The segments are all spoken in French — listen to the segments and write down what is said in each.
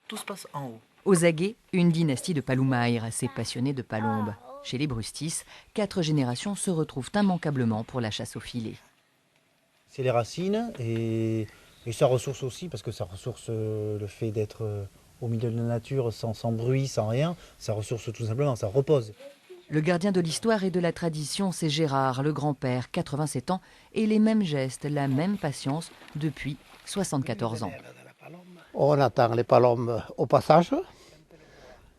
tout se passe en haut. Aux aguets, une dynastie de Paloumaïr, assez passionnés de palombes. Chez les Brustis, 4 générations se retrouvent immanquablement pour la chasse au filet. C'est les racines et ça ressource aussi, parce que ça ressource le fait d'être au milieu de la nature, sans bruit, sans rien. Ça ressource tout simplement, ça repose. Le gardien de l'histoire et de la tradition, c'est Gérard, le grand-père, 87 ans, et les mêmes gestes, la même patience depuis 74 ans. On attend les palombes au passage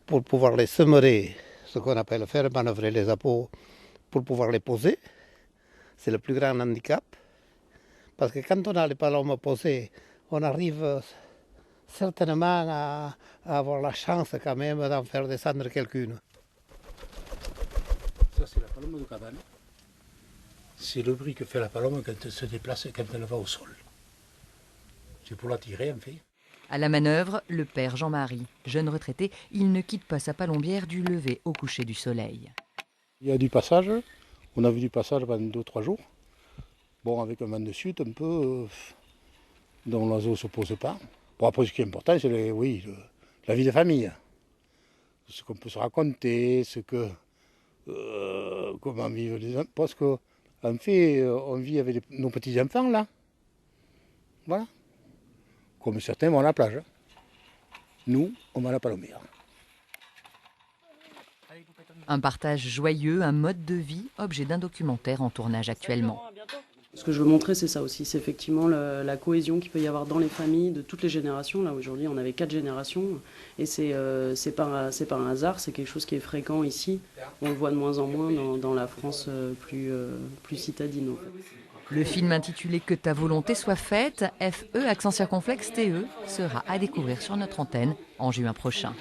pour pouvoir les semerer, ce qu'on appelle faire manœuvrer les appâts pour pouvoir les poser. C'est le plus grand handicap. Parce que quand on a les palombes posées, on arrive certainement à avoir la chance quand même d'en faire descendre quelqu'une. Ça, c'est la palombe de cabane. C'est le bruit que fait la palombe quand elle se déplace et quand elle va au sol. C'est pour l'attirer, en fait. À la manœuvre, le père Jean-Marie. Jeune retraité, il ne quitte pas sa palombière du lever au coucher du soleil. Il y a du passage. On a vu du passage pendant 2-3 jours. Bon, avec un vent de sud un peu, dont l'oiseau ne se pose pas. Bon, après, ce qui est important, c'est la vie de famille. Ce qu'on peut se raconter, comment vivent les enfants. Parce qu'en fait, on vit avec nos petits-enfants, là. Voilà. Comme certains vont à la plage. Nous, on va à la palombière. Un partage joyeux, un mode de vie, objet d'un documentaire en tournage actuellement. Ce que je veux montrer, c'est ça aussi, c'est effectivement la cohésion qu'il peut y avoir dans les familles de toutes les générations. Là, aujourd'hui, on avait 4 générations et c'est pas un hasard, c'est quelque chose qui est fréquent ici. On le voit de moins en moins dans la France plus citadine. En fait. Le film intitulé Que ta volonté soit faite, FE accent circonflexe TE, sera à découvrir sur notre antenne en juin prochain.